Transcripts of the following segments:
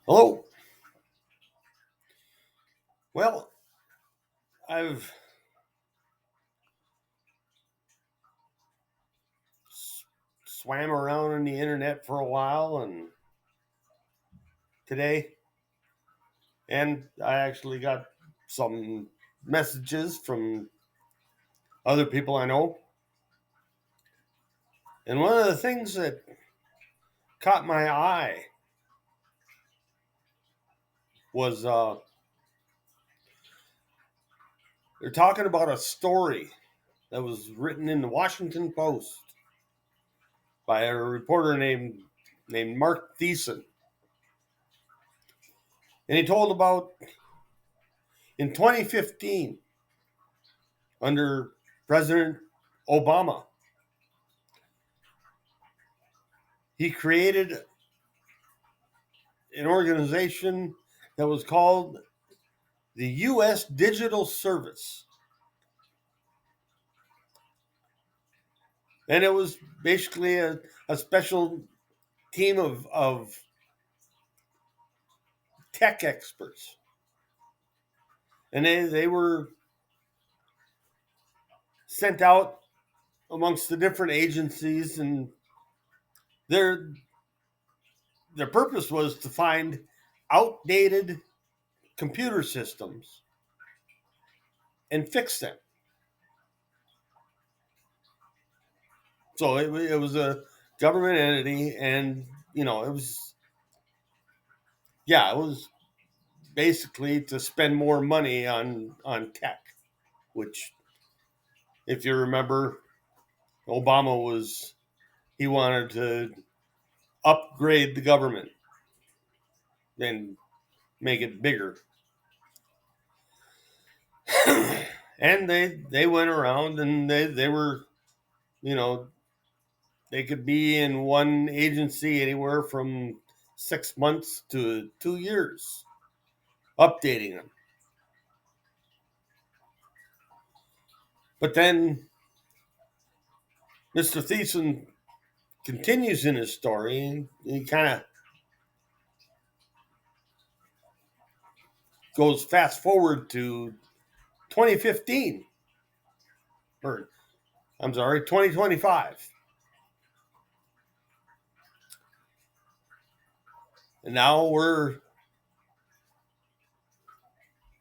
Hello. Well, I've swam around on the internet for a while and today, and I actually got some messages from other people I know. And one of the things that caught my eye was they're talking about a story that was written in the Washington Post by a reporter named Mark Theisen. And he told about in 2015 under President Obama, he created an organization that was called the U.S. Digital Service. And it was basically a special team of tech experts. And they were sent out amongst the different agencies, and their their purpose was to find outdated computer systems and fix them. So it was a government entity, and it was, yeah, it was basically to spend more money on tech, which, if you remember, Obama was he wanted to upgrade the government and make it bigger. And they went around, and they were, you know they could be in one agency anywhere from 6 months to 2 years updating them. But then Mr. Thiessen continues in his story, and he kind of goes fast forward to 2015, or I'm sorry, 2025. And now we're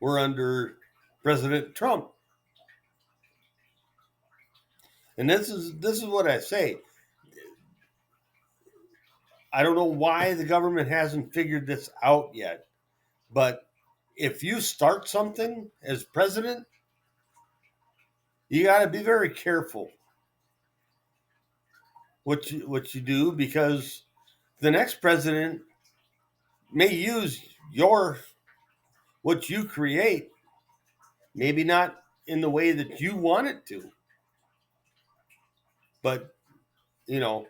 under President Trump. And this is what I say. I don't know why the government hasn't figured this out yet, but if you start something as president, you got to be very careful what you do, because the next president may use your what you create, maybe not in the way that you want it to, but you know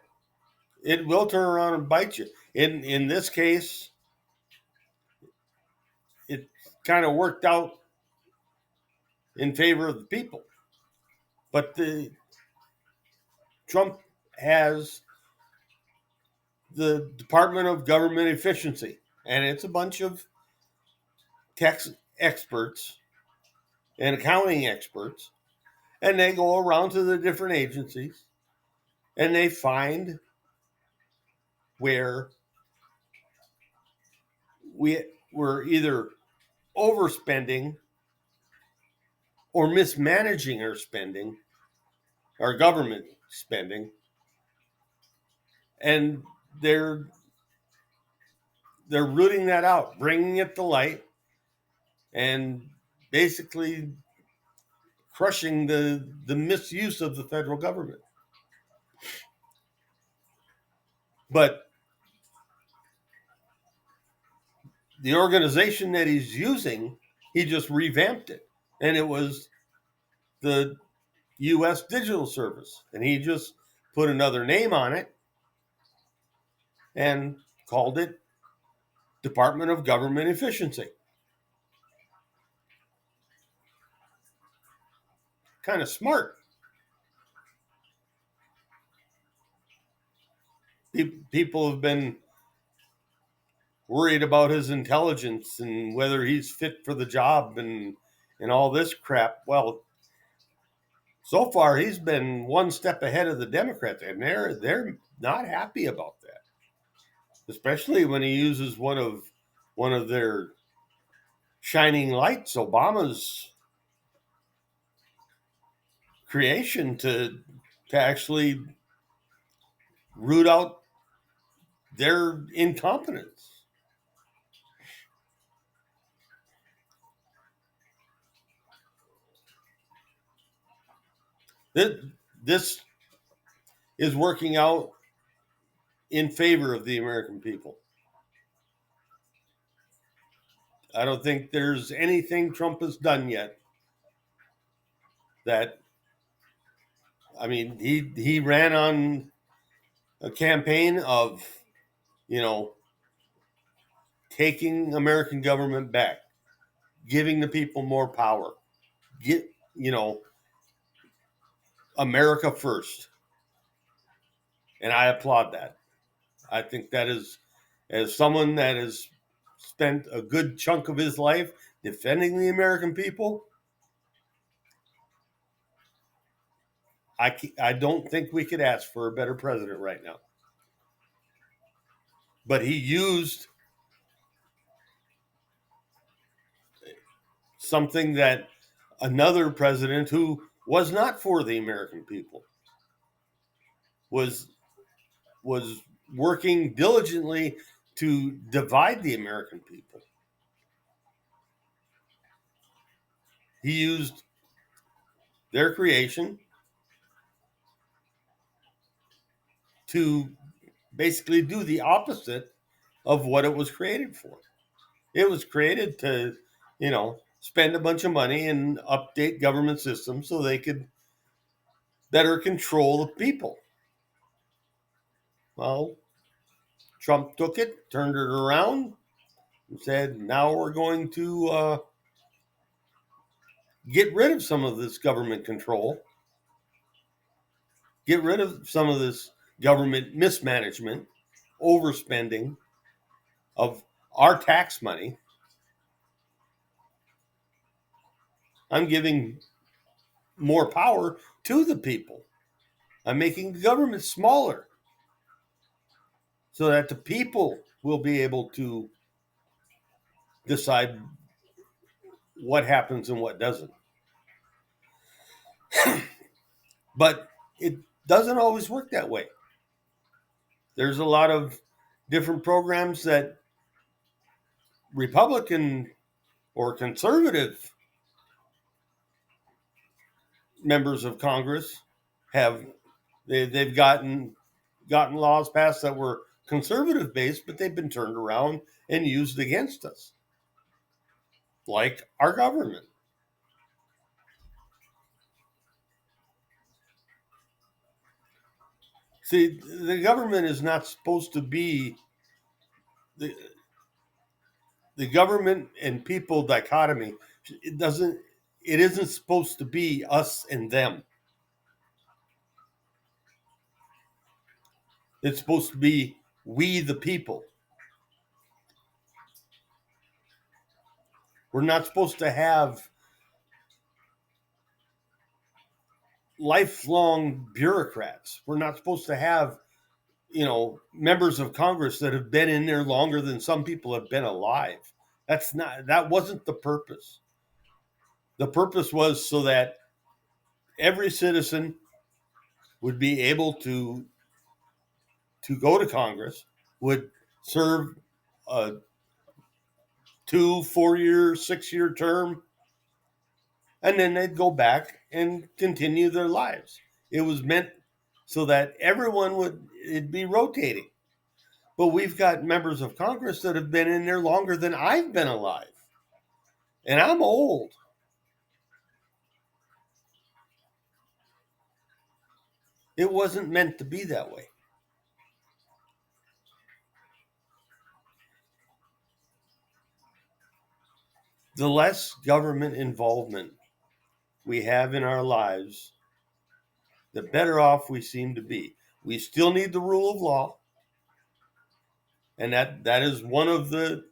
it will turn around and bite you. In this case, it kind of worked out in favor of the people, but the Trump has the Department of Government Efficiency, and it's a bunch of tax experts and accounting experts, and they go around to the different agencies and they find where we're either overspending or mismanaging our spending, our government spending, and they're they're rooting that out, bringing it to light, and basically crushing the misuse of the federal government. But the organization that he's using, he just revamped it, and it was the U.S. Digital Service, and he just put another name on it and called it Department of Government Efficiency. Kind of smart. People have been worried about his intelligence and whether he's fit for the job and all this crap. Well, so far he's been one step ahead of the Democrats, and they're not happy about that, especially when he uses one of their shining lights, Obama's creation, to actually root out their incompetence. This is working out in favor of the American people. I don't think there's anything Trump has done yet that, I mean, he ran on a campaign of, taking American government back, giving the people more power, get, America first. And I applaud that. I think that is, as someone that has spent a good chunk of his life defending the American people, I don't think we could ask for a better president right now. But he used something that another president who was not for the American people was working diligently to divide the American people. He used their creation to basically do the opposite of what it was created for. It was created to, spend a bunch of money and update government systems so they could better control the people. Well, Trump took it, turned it around, and said, now we're going to get rid of some of this government control, get rid of some of this government mismanagement, overspending of our tax money. I'm giving more power to the people. I'm making the government smaller so that the people will be able to decide what happens and what doesn't. But it doesn't always work that way. There's a lot of different programs that Republican or conservative members of Congress have. They've gotten laws passed that were conservative based, but they've been turned around and used against us, like our government. See, the government is not supposed to be the government and people dichotomy. It isn't supposed to be us and them. It's supposed to be we the people. We're not supposed to have lifelong bureaucrats. We're not supposed to have, members of Congress that have been in there longer than some people have been alive. That wasn't the purpose. The purpose was so that every citizen would be able to go to Congress, would serve a 2, 4-year, 6-year term, and then they'd go back and continue their lives. It was meant so that it'd be rotating. But we've got members of Congress that have been in there longer than I've been alive. And I'm old. It wasn't meant to be that way. The less government involvement we have in our lives, the better off we seem to be. We still need the rule of law. and that is one of the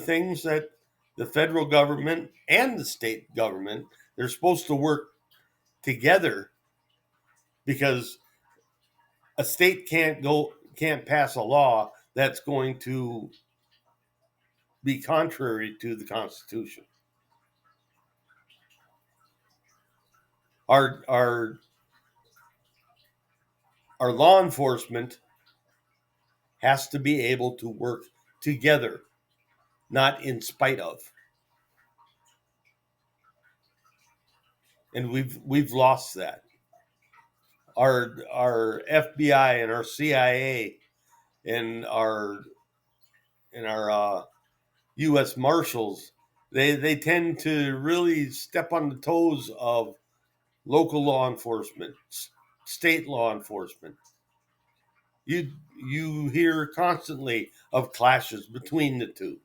things that the federal government and the state government, they're supposed to work together, because a state can't pass a law that's going to be contrary to the Constitution. Our law enforcement has to be able to work together, not in spite of. And we've lost that. Our FBI and our CIA and our U.S. Marshals, they tend to really step on the toes of local law enforcement, state law enforcement. You hear constantly of clashes between the two.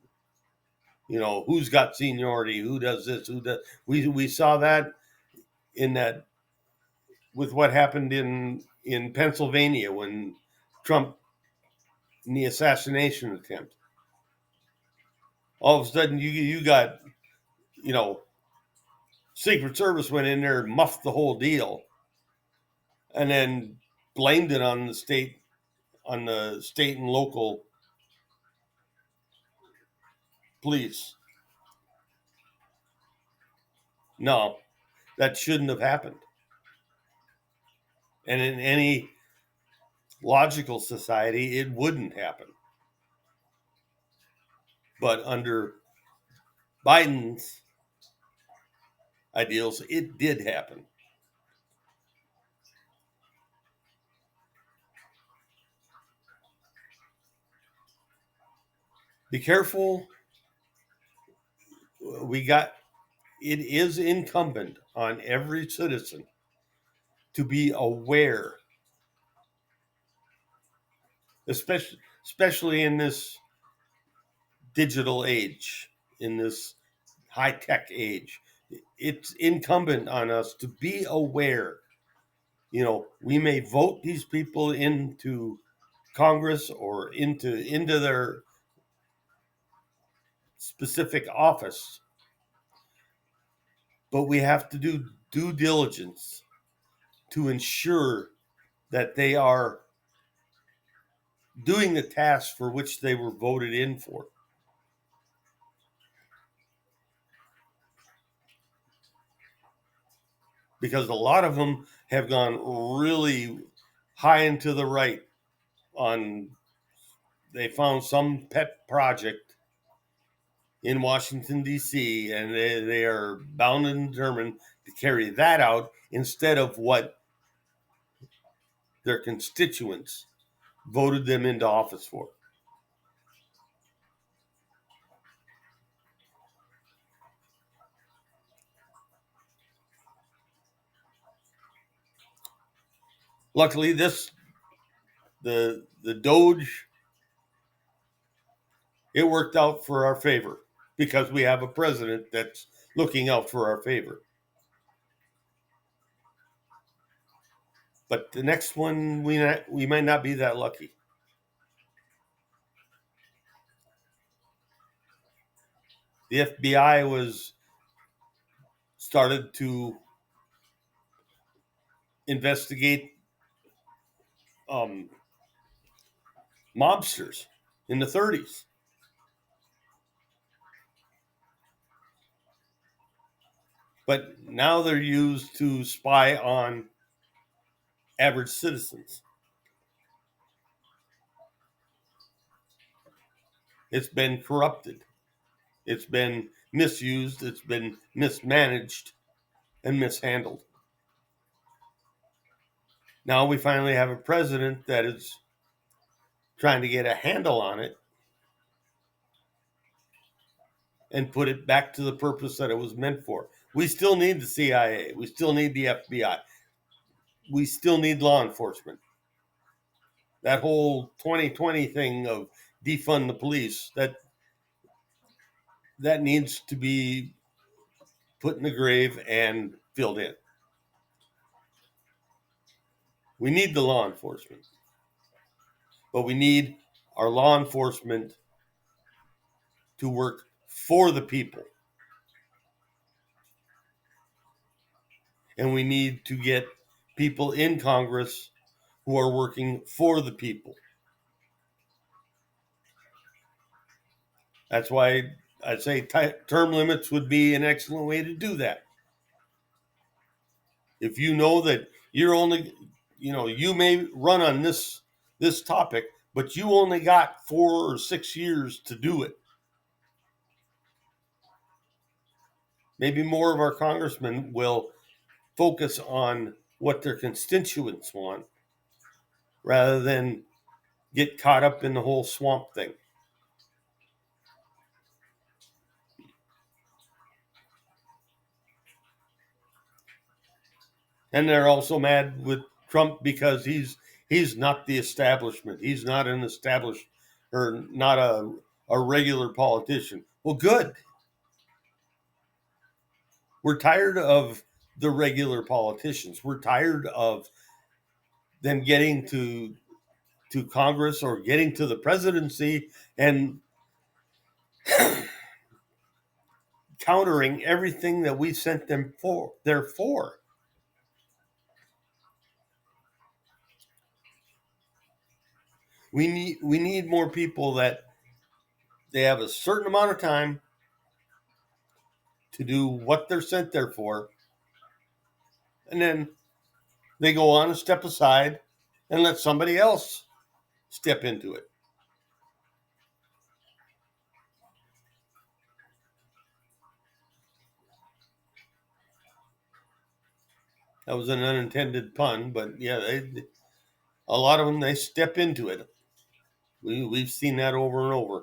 You know, who's got seniority, who does this, who does. We saw that with what happened in Pennsylvania when Trump, in the assassination attempt. All of a sudden, you got, you know, Secret Service went in there and muffed the whole deal, and then blamed it on the state and local police. No, that shouldn't have happened. And in any logical society, it wouldn't happen. But under Biden's ideals, it did happen. Be careful. It is incumbent on every citizen to be aware, especially in this digital age, in this high-tech age. It's incumbent on us to be aware. You know, we may vote these people into Congress or into their specific office, but we have to do due diligence to ensure that they are doing the task for which they were voted in for. Because a lot of them have gone really high into the right they found some pet project in Washington, D.C., and they are bound and determined to carry that out instead of what their constituents voted them into office for. Luckily, the DoGE, it worked out for our favor because we have a president that's looking out for our favor. But the next one, we might not be that lucky. The FBI started to investigate mobsters in the 30s. But now they're used to spy on average citizens. It's been corrupted. It's been misused. It's been mismanaged and mishandled. Now we finally have a president that is trying to get a handle on it and put it back to the purpose that it was meant for. We still need the CIA. We still need the FBI. We still need law enforcement. That whole 2020 thing of defund the police, that needs to be put in the grave and filled in. We need the law enforcement, but we need our law enforcement to work for the people. And we need to get people in Congress who are working for the people. That's why I say term limits would be an excellent way to do that. If you know that you're only, you may run on this topic, but you only got 4 or 6 years to do it. Maybe more of our congressmen will focus on what their constituents want rather than get caught up in the whole swamp thing. And they're also mad with Trump because he's not the establishment. He's not an established or not a regular politician. Well, good. We're tired of the regular politicians. We're tired of them getting to Congress or getting to the presidency and countering everything that we sent them there for. We need more people that they have a certain amount of time to do what they're sent there for, and then they go on and step aside and let somebody else step into it. That was an unintended pun, but yeah, a lot of them, they step into it. We've seen that over and over.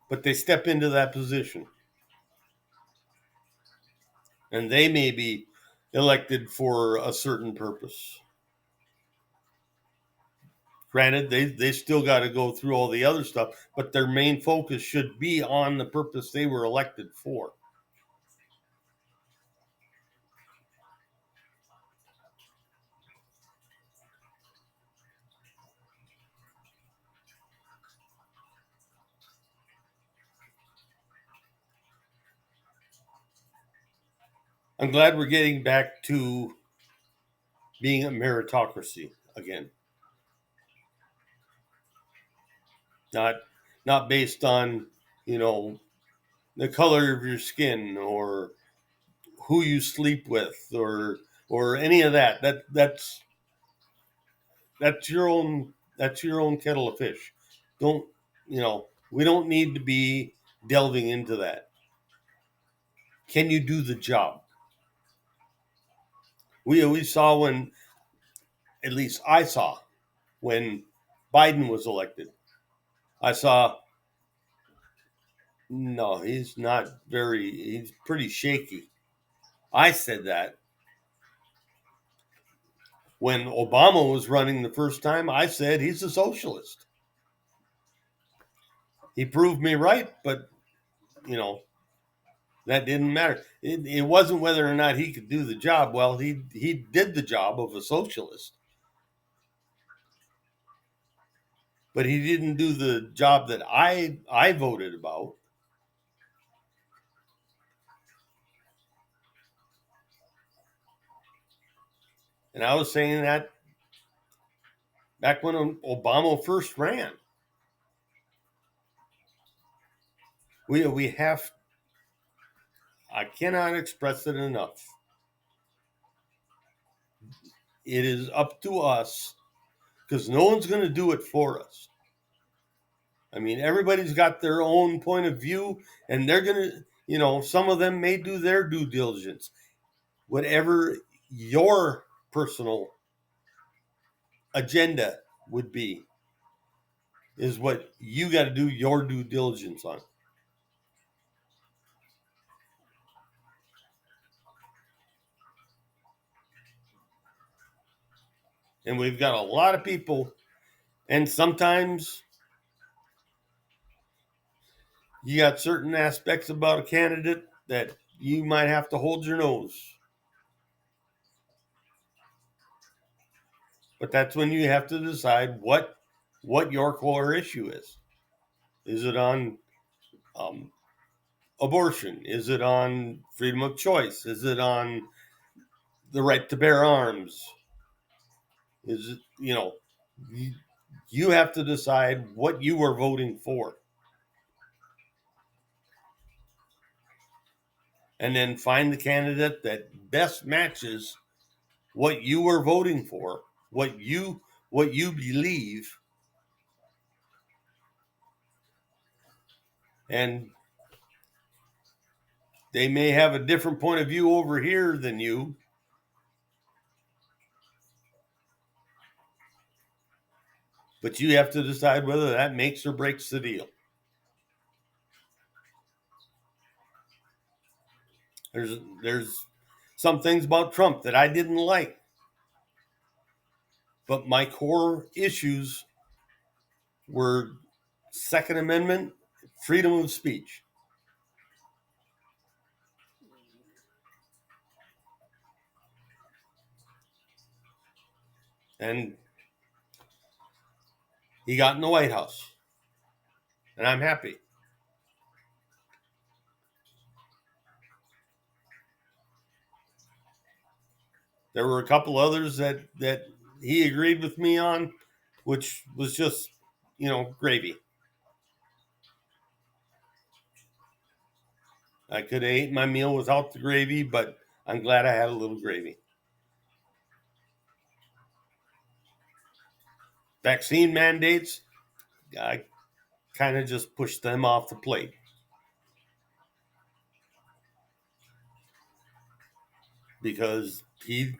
But they step into that position. And they may be elected for a certain purpose. Granted, they still got to go through all the other stuff, but their main focus should be on the purpose they were elected for. I'm glad we're getting back to being a meritocracy again. Not based on, the color of your skin or who you sleep with or any of that. That's your own kettle of fish. Don't we don't need to be delving into that. Can you do the job? We saw when, at least I saw, when Biden was elected. I saw, no, he's pretty shaky. I said that. When Obama was running the first time, I said he's a socialist. He proved me right, but that didn't matter. It wasn't whether or not he could do the job. Well, he did the job of a socialist, but he didn't do the job that I voted about. And I was saying that back when Obama first ran. We have, I cannot express it enough. It is up to us, because no one's going to do it for us. I mean, everybody's got their own point of view, and they're going to, some of them may do their due diligence. Whatever your personal agenda would be is what you got to do your due diligence on. And we've got a lot of people, and sometimes you got certain aspects about a candidate that you might have to hold your nose. But that's when you have to decide what what your core issue is. Is it on abortion? Is it on freedom of choice? Is it on the right to bear arms? Is it, you have to decide what you are voting for. And then find the candidate that best matches what you are voting for, what you believe, and they may have a different point of view over here than you, but you have to decide whether that makes or breaks the deal. There's some things about Trump that I didn't like, but my core issues were Second Amendment, freedom of speech. And he got in the White House, and I'm happy. There were a couple others that he agreed with me on, which was just, gravy. I could have ate my meal without the gravy, but I'm glad I had a little gravy. Vaccine mandates, I kind of just pushed them off the plate. Because he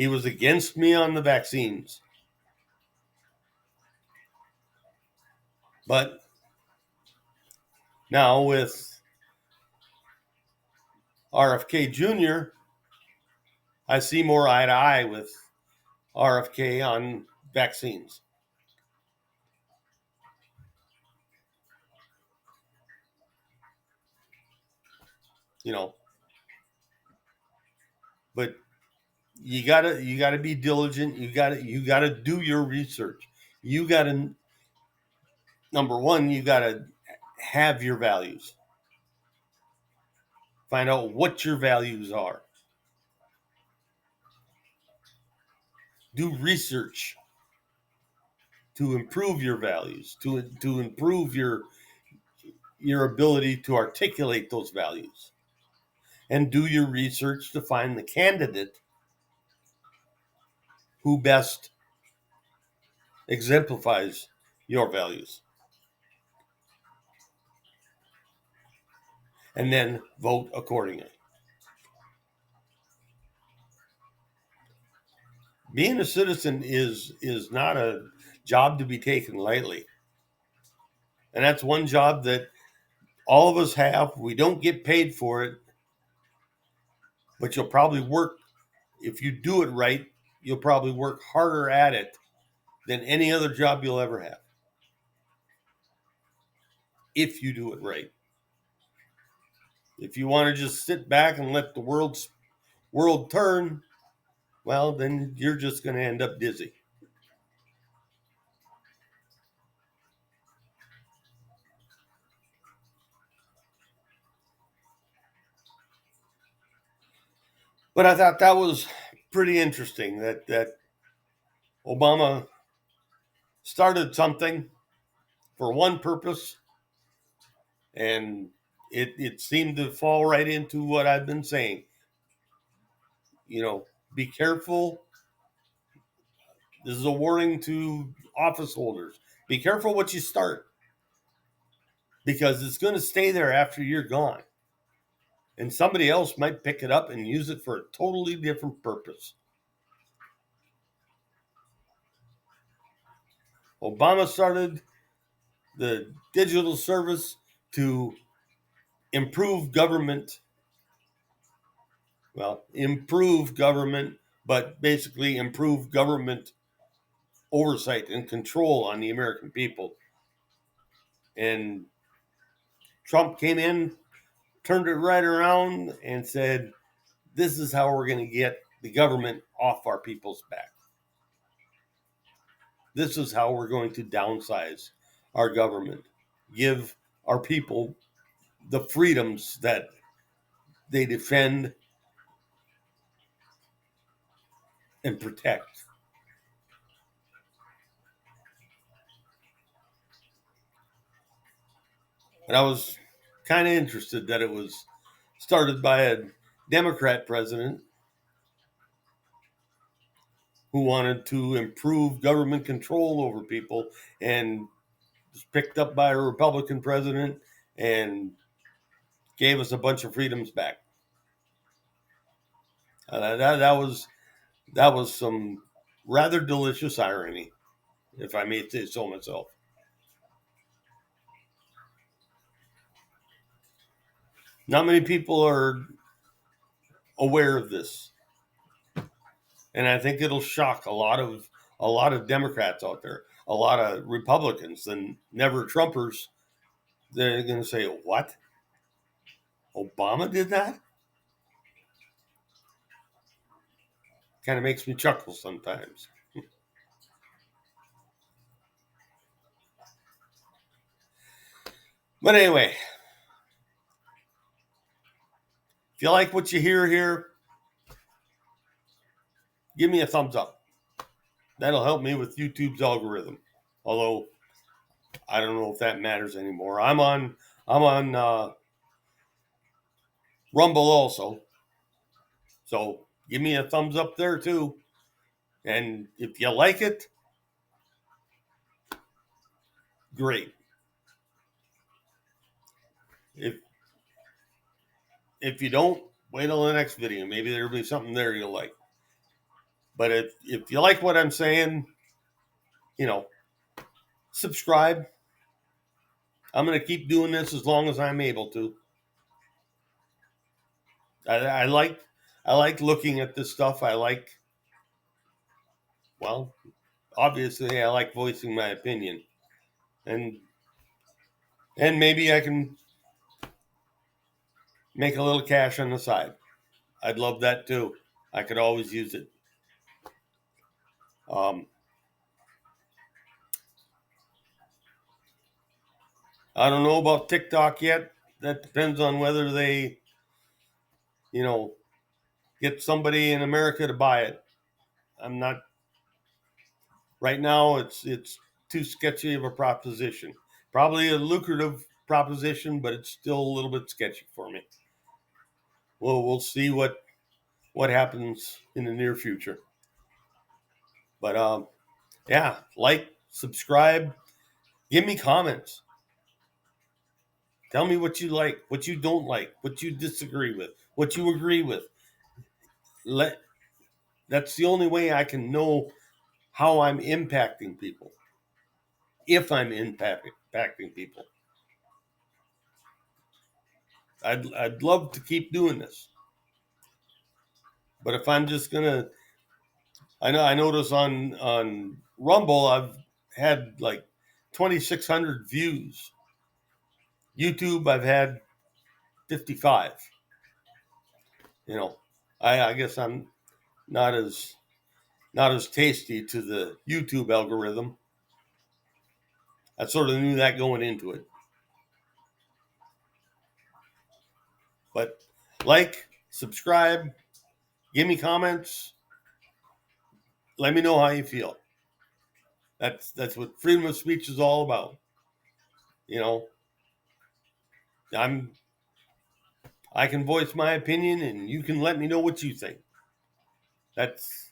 was against me on the vaccines. But now with RFK Jr., I see more eye to eye with RFK on vaccines. But you gotta be diligent. You gotta do your research. You gotta, number one, you gotta have your values. Find out what your values are. Do research to improve your values, to improve your ability to articulate those values. And do your research to find the candidate who best exemplifies your values. And then vote accordingly. Being a citizen is not a job to be taken lightly. And that's one job that all of us have. We don't get paid for it, but you'll probably work, if you do it right, you'll probably work harder at it than any other job you'll ever have. If you do it right. If you want to just sit back and let the world turn, well, then you're just going to end up dizzy. But I thought that was pretty interesting that Obama started something for one purpose, and it seemed to fall right into what I've been saying. Be careful. This is a warning to office holders. Be careful what you start, because it's going to stay there after you're gone. And somebody else might pick it up and use it for a totally different purpose. Obama started the digital service to improve government. Well, improve government, but basically improve government oversight and control on the American people. And Trump came in, turned it right around, and said, this is how we're going to get the government off our people's back. this is how we're going to downsize our government, give our people the freedoms that they defend and protect. And I was kind of interested that it was started by a Democrat president who wanted to improve government control over people, and was picked up by a Republican president and gave us a bunch of freedoms back. That was some rather delicious irony, if I may say so myself. Not many people are aware of this, and I think it'll shock a lot of Democrats out there, a lot of Republicans and never Trumpers. They're going to say, "What? Obama did that?" Kind of makes me chuckle sometimes. But anyway, if you like what you hear here, give me a thumbs up. That'll help me with YouTube's algorithm. Although I don't know if that matters anymore. I'm on Rumble also, so give me a thumbs up there too. And if you like it, great. If you don't, wait till the next video. Maybe there'll be something there you'll like. But if you like what I'm saying, subscribe. I'm going to keep doing this as long as I'm able to. I like looking at this stuff. Obviously I like voicing my opinion. And maybe I can make a little cash on the side. I'd love that too. I could always use it. I don't know about TikTok yet. That depends on whether they, get somebody in America to buy it. I'm not. Right now, it's too sketchy of a proposition. Probably a lucrative proposition, but it's still a little bit sketchy for me. Well, we'll see what happens in the near future. But yeah, like, subscribe, give me comments. Tell me what you like, what you don't like, what you disagree with, what you agree with. That's the only way I can know how I'm impacting people. If I'm impacting people. I'd love to keep doing this. But if I'm just gonna, I notice on Rumble I've had like 2,600 views. YouTube I've had 55. I guess I'm not as tasty to the YouTube algorithm. I sort of knew that going into it. But like, subscribe, give me comments. Let me know how you feel. That's what freedom of speech is all about. I can voice my opinion, and you can let me know what you think. That's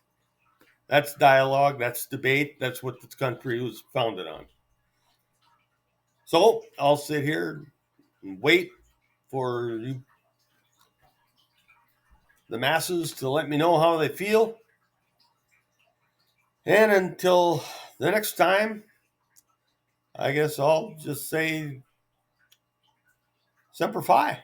dialogue. That's debate. That's what this country was founded on. So I'll sit here and wait for the masses to let me know how they feel. And until the next time, I guess I'll just say Semper Fi.